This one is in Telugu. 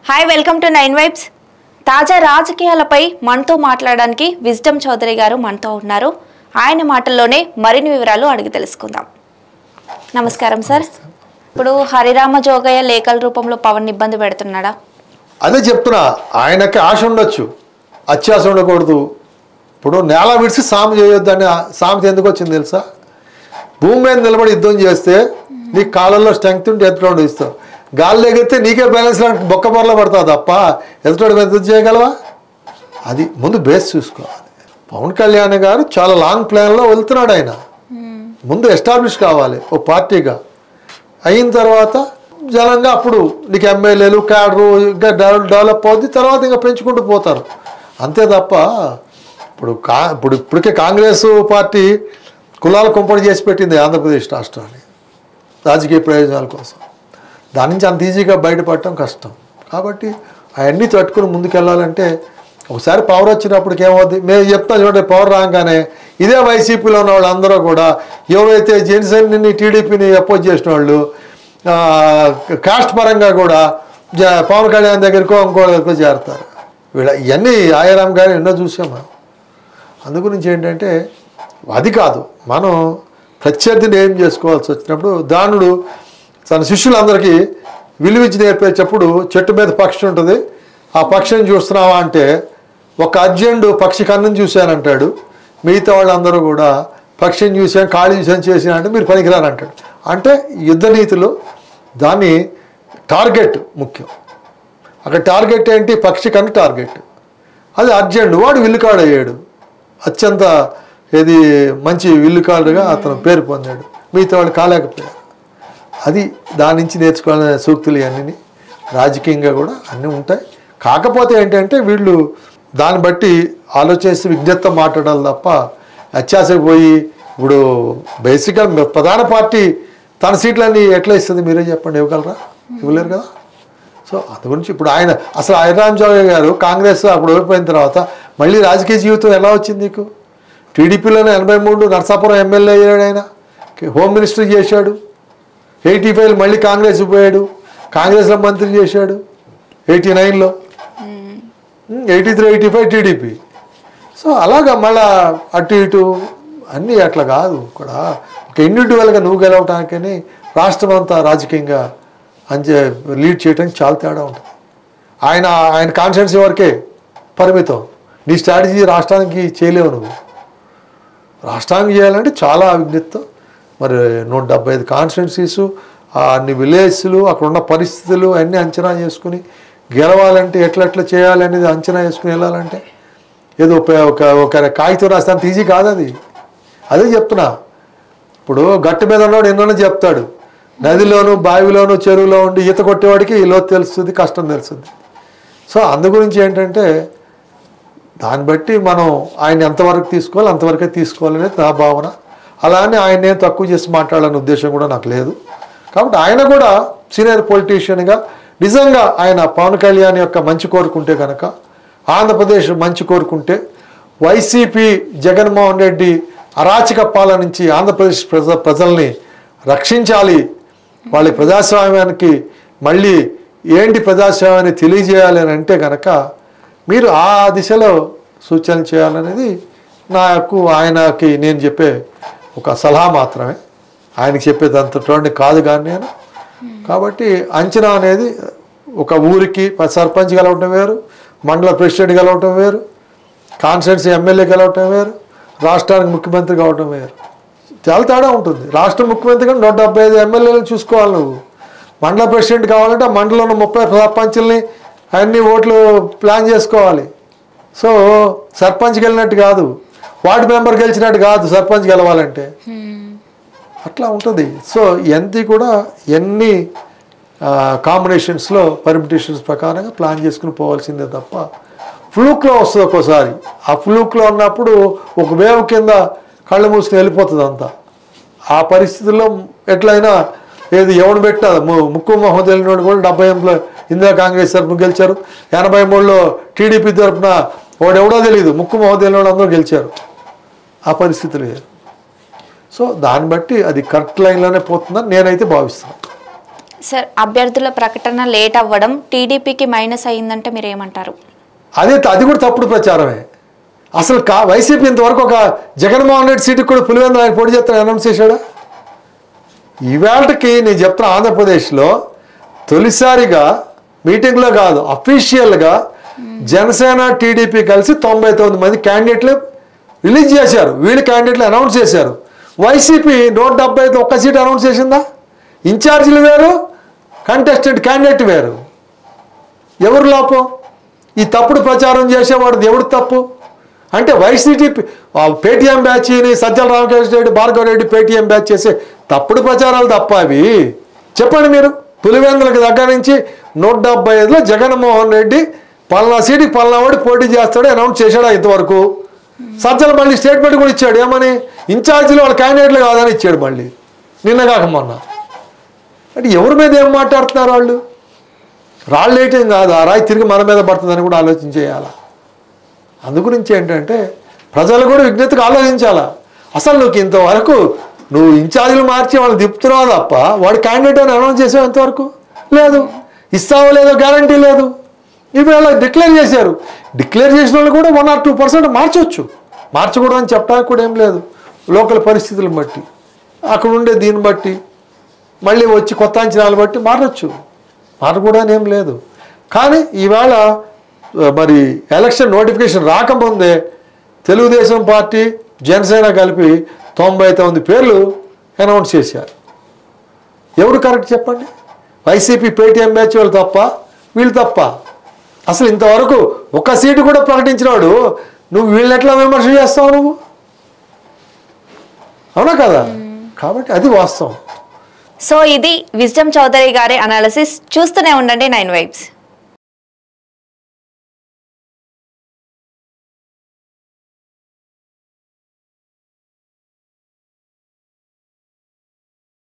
Hi welcome to 9 vibes. తాజా రాజకీయాలపై మనతో మాట్లాడడానికి విజ్డమ్ చౌదరి గారు మనతో ఉన్నారు. ఆయన మాటల్లోనే మరిన్ని వివరాలు అడిగి తెలుసుకుందాం. నమస్కారం సార్. ఇప్పుడు హరిరామ జోగయ్య లేఖల రూపంలో పవన్ ఇబ్బంది పెడుతున్నాడా? అదే చెప్తున్నా, ఆయనకి ఆశ ఉండొచ్చు, అత్యాశ ఉండకూడదు. ఇప్పుడు నేల విడిచి సాము చేయొద్దని సామెత ఎందుకు వచ్చింది తెలుసా? భూమి మీద నిలబడి యుద్ధం చేస్తే నీ కాళ్ళల్లో స్ట్రెంగ్త్ ఉంటే ఎదుటోడు ఇస్తావు, గాలి ఎగిరితే నీకే బ్యాలెన్స్ బొక్క పొరలో పడతావు తప్ప ఎదుటోడు మీద యుద్ధం చేయగలవా? అది ముందు బేస్ చూసుకోవాలి. పవన్ కళ్యాణ్ గారు చాలా లాంగ్ ప్లాన్లో వెళ్తున్నాడు. ఆయన ముందు ఎస్టాబ్లిష్ కావాలి ఓ పార్టీగా. అయిన తర్వాత జనంగా అప్పుడు నీకు ఎమ్మెల్యేలు క్యాడరు ఇంకా డెవలప్ అవుద్ది, తర్వాత ఇంకా పెంచుకుంటూ పోతారు అంతే తప్ప ఇప్పటికే కాంగ్రెస్ పార్టీ కులాల కుంపడి చేసి పెట్టింది ఆంధ్రప్రదేశ్ రాష్ట్రాన్ని రాజకీయ ప్రయోజనాల కోసం. దాని నుంచి అంత ఈజీగా బయటపడటం కష్టం. కాబట్టి అవన్నీ తట్టుకుని ముందుకెళ్ళాలంటే ఒకసారి పవర్ వచ్చినప్పటికి ఏమవుద్ది, మేము చెప్తాం చూడండి, పవర్ రాగానే ఇదే వైసీపీలో ఉన్న వాళ్ళు అందరూ కూడా ఎవరైతే జనసేనని టీడీపీని అపోజ్ చేసిన వాళ్ళు కాస్ట్ పరంగా కూడా పవన్ కళ్యాణ్ దగ్గరకో ఇంకో దగ్గరకో చేరుతారు. ఇవన్నీ ఆయారాం గారు ఎన్నో చూసాము. అందుగురించి ఏంటంటే అది కాదు, మనం ప్రత్యర్థిని ఏం చేసుకోవాల్సి వచ్చినప్పుడు దానుడు తన శిష్యులందరికీ విలువించి నేర్పేటప్పుడు చెట్టు మీద పక్షి ఉంటుంది, ఆ పక్షిని చూస్తున్నావా అంటే ఒక అర్జెంటు పక్షి కన్నుని చూశానంటాడు, మిగతా వాళ్ళందరూ కూడా పక్షిని చూసాను కాళీ చూసాను చేసిన అంటే మీరు పనికిరాని అంటాడు. అంటే యుద్ధ నీతిలో దాన్ని టార్గెట్ ముఖ్యం. అక్కడ టార్గెట్ ఏంటి? పక్షి కన్ను టార్గెట్. అది అర్జెంట్, వాడు విల్లుకాడయ్యాడు, అత్యంత ఏది మంచి విల్లుకాడుగా అతను పేరు పొందాడు, మిగతా వాళ్ళు కాలేకపోయారు. అది దాని నుంచి నేర్చుకోవాలనే సూక్తులు ఇవన్నీ రాజకీయంగా కూడా అన్నీ ఉంటాయి. కాకపోతే ఏంటంటే వీళ్ళు దాన్ని బట్టి ఆలోచిస్తూ విజ్ఞత మాట్లాడాలి తప్ప అత్యాశకు పోయి ఇప్పుడు బేసిక్గా ప్రధాన పార్టీ తన సీట్లన్నీ ఎట్లా ఇస్తుంది మీరే చెప్పండి, ఇవ్వగలరా? ఇవ్వలేరు కదా. సో అందు గురించి ఇప్పుడు ఆయన అసలు హరిరామ జోగయ్య గారు కాంగ్రెస్ అప్పుడు ఓడిపోయిన తర్వాత మళ్ళీ రాజకీయ జీవితం ఎలా వచ్చింది నీకు? టీడీపీలోనే 83 నర్సాపురం ఎమ్మెల్యే అయ్యాడు, ఆయన హోమ్ మినిస్టర్ చేశాడు. 85 మళ్ళీ కాంగ్రెస్ పోయాడు, కాంగ్రెస్లో మంత్రి చేశాడు. 89లో 83, 85 టీడీపీ. సో అలాగా మళ్ళా అటు ఇటు అన్నీ అట్లా కాదు. కూడా ఒక ఇండివిజువల్గా నువ్వు గెలవటానికని రాష్ట్రం అంతా రాజకీయంగా లీడ్ చేయడానికి చాలా తేడా ఉంటుంది. ఆయన కాన్స్టిట్యున్సీ వరకే పరిమితం. నీ స్ట్రాటజీ రాష్ట్రానికి చేయలేవు. నువ్వు రాష్ట్రానికి చేయాలంటే చాలా విజ్ఞతతో మరి 175 కాన్స్టిట్యున్సీసు, అన్ని విలేజ్లు, అక్కడ ఉన్న పరిస్థితులు అన్నీ అంచనా చేసుకుని గెలవాలంటే ఎట్లా చేయాలి అనేది అంచనా చేసుకుని వెళ్ళాలంటే ఏదో ఒక కాగితం రాస్తే అంత ఈజీ కాదు అది. అదే చెప్తున్నా, ఇప్పుడు గట్టు మీద ఉన్నవాడు ఎన్నో చెప్తాడు, నదిలోను బావిలోను చెరువులో ఉండి ఈత కొట్టేవాడికి లోతు తెలుస్తుంది, కష్టం తెలుస్తుంది. సో అందు గురించి ఏంటంటే దాన్ని బట్టి మనం ఆయన ఎంతవరకు తీసుకోవాలి అంతవరకే తీసుకోవాలనేది నా భావన. అలానే ఆయన ఏం తక్కువ చేసి మాట్లాడాలనే ఉద్దేశం కూడా నాకు లేదు. కాబట్టి ఆయన కూడా సీనియర్ పొలిటీషియన్గా నిజంగా ఆయన పవన్ కళ్యాణ్ యొక్క మంచి కోరుకుంటే కనుక, ఆంధ్రప్రదేశ్ మంచి కోరుకుంటే, వైసీపీ జగన్మోహన్ రెడ్డి అరాచక పాలన నుంచి ఆంధ్రప్రదేశ్ ప్రజల్ని రక్షించాలి, వాళ్ళ ప్రజాస్వామ్యానికి మళ్ళీ ఏంటి ప్రజాస్వామ్యాన్ని తెలియజేయాలి అని అంటే కనుక మీరు ఆ దిశలో సూచనలు చేయాలనేది ఆయనకి నేను చెప్పే ఒక సలహా మాత్రమే. ఆయనకి చెప్పేది అంతటోడిని కాదు కానీ నేను. కాబట్టి అంచనా అనేది ఒక ఊరికి సర్పంచ్ గెలవటం వేరు, మండల ప్రెసిడెంట్ గెలవటం వేరు, కాన్స్టిట్యున్సీ ఎమ్మెల్యే గెలవటం వేరు, రాష్ట్రానికి ముఖ్యమంత్రి కావటం వేరు. చాలా తేడా ఉంటుంది. రాష్ట్ర ముఖ్యమంత్రి కానీ 175 ఎమ్మెల్యేలను చూసుకోవాలి నువ్వు. మండల ప్రెసిడెంట్ కావాలంటే ఆ మండలంలో ఉన్న 30 సర్పంచుల్ని అన్ని ఓట్లు ప్లాన్ చేసుకోవాలి. సో సర్పంచ్ గెలినట్టు కాదు, వార్డు మెంబర్ గెలిచినట్టు కాదు సర్పంచ్ గెలవాలంటే, అట్లా ఉంటుంది. సో ఇవన్నీ కూడా ఎన్ని కాంబినేషన్స్లో పర్మిటేషన్స్ ప్రకారంగా ప్లాన్ చేసుకుని పోవాల్సిందే తప్ప ఫ్లూక్లో వస్తుంది ఒక్కోసారి. ఆ ఫ్లూక్లో ఉన్నప్పుడు ఒక వేవ్ కింద కళ్ళు మూసుకుని వెళ్ళిపోతుంది అంతా. ఆ పరిస్థితుల్లో ఎట్లయినా ఏది ఎవడు పెట్టినా ముక్కు మొహం తెలియని కూడా 78లో ఇందిరా కాంగ్రెస్ తరఫున గెలిచారు, 83లో టీడీపీ తరఫున వాడెవడో తెలియదు ముక్కు మొహం తెలియని అందరూ గెలిచారు. ఆ పరిస్థితులు. సో దాన్ని బట్టి అది కరెక్ట్ లైన్లోనే పోతుందని నేనైతే భావిస్తున్నాను. సార్ అభ్యర్థుల ప్రకటన లేట్ అవ్వడం టీడీపీకి మైనస్ అయ్యిందంటే మీరు ఏమంటారు? అది కూడా తప్పుడు ప్రచారమే. అసలు వైసీపీ ఇంతవరకు ఒక జగన్మోహన్ రెడ్డి సీటుకి కూడా పులివెందులు ఆయన పోటీ చేస్తాను అనౌన్స్ చేశాడా? ఈవేళకి నేను చెప్తున్నా, ఆంధ్రప్రదేశ్లో తొలిసారిగా మీటింగ్లో కాదు అఫీషియల్గా జనసేన టీడీపీ కలిసి 99 మంది క్యాండిడేట్లు రిలీజ్ చేశారు. వీళ్ళు క్యాండిడేట్లు అనౌన్స్ చేశారు. వైసీపీ 175 ఒక్క సీట్ అనౌన్స్ చేసిందా? ఇన్ఛార్జీలు వేరు, కంటెస్టెడ్ క్యాండిడేట్ వేరు. ఎవరు లోపం? ఈ తప్పుడు ప్రచారం చేసేవాడు ఎవడు తప్పు? అంటే వైసీపీ పేటీఎం బ్యాచ్ని సజ్జల రామకృష్ణ రెడ్డి, భార్గవ రెడ్డి పేటీఎం బ్యాచ్ చేసే తప్పుడు ప్రచారాలు తప్ప అవి. చెప్పండి మీరు. పులివెందులకు దగ్గర నుంచి 175లో జగన్మోహన్ రెడ్డి పలానా సీటుకి పలానావాడు పోటీ చేస్తాడు అనౌన్స్ చేశాడా ఇంతవరకు? సజ్జల మళ్ళీ స్టేట్మెంట్ కూడా ఇచ్చాడు. ఏమని? ఇన్ఛార్జీలు వాళ్ళ క్యాండిడేట్లు కాదని ఇచ్చాడు మళ్ళీ నిన్న కాక మొన్న. అంటే ఎవరి మీద ఏం మాట్లాడుతున్నారు వాళ్ళు? రాళ్ళు వేయటం కాదు, ఆ రాయి తిరిగి మన మీద పడుతుందని కూడా ఆలోచన చేయాలా. అందుగురించి ఏంటంటే ప్రజలు కూడా విజ్ఞతగా ఆలోచించాలా. అసలు నువ్వు ఇంతవరకు నువ్వు ఇన్ఛార్జీలు మార్చి వాళ్ళని తిప్పుతున్నావు తప్ప వాడు క్యాండిడేట్ అని అనౌన్స్ చేసావు ఎంతవరకు లేదు. ఇస్తావో లేదో గ్యారంటీ లేదు. ఇప్పుడు అలా డిక్లేర్ చేశారు. డిక్లేర్ చేసిన వాళ్ళు కూడా 1 or 2% మార్చవచ్చు. మార్చకూడదని చెప్పడానికి కూడా ఏం లేదు. లోకల్ పరిస్థితులను బట్టి, అక్కడ ఉండే దీన్ని బట్టి, మళ్ళీ వచ్చి కొత్త అంచనాలు బట్టి మారచ్చు. మారకూడదని ఏం లేదు. కానీ ఈవేళ మరి ఎలక్షన్ నోటిఫికేషన్ రాకముందే తెలుగుదేశం పార్టీ జనసేన కలిపి 99 పేర్లు అనౌన్స్ చేశారు. ఎవరు కరెక్ట్ చెప్పండి? వైసీపీ పేటీఎం బ్యాచ్ వాళ్ళు తప్ప, వీళ్ళు తప్ప? అసలు ఇంతవరకు ఒక్క సీటు కూడా ప్రకటించినాడు. నువ్వు వీళ్ళని ఎట్లా విమర్శ చేస్తావు నువ్వు? అవునా కదా? కాబట్టి అది వాస్తవం. సో ఇది విజ్డమ్ చౌదరి గారి అనాలిసిస్. చూస్తూనే ఉండండి 9 వైబ్స్.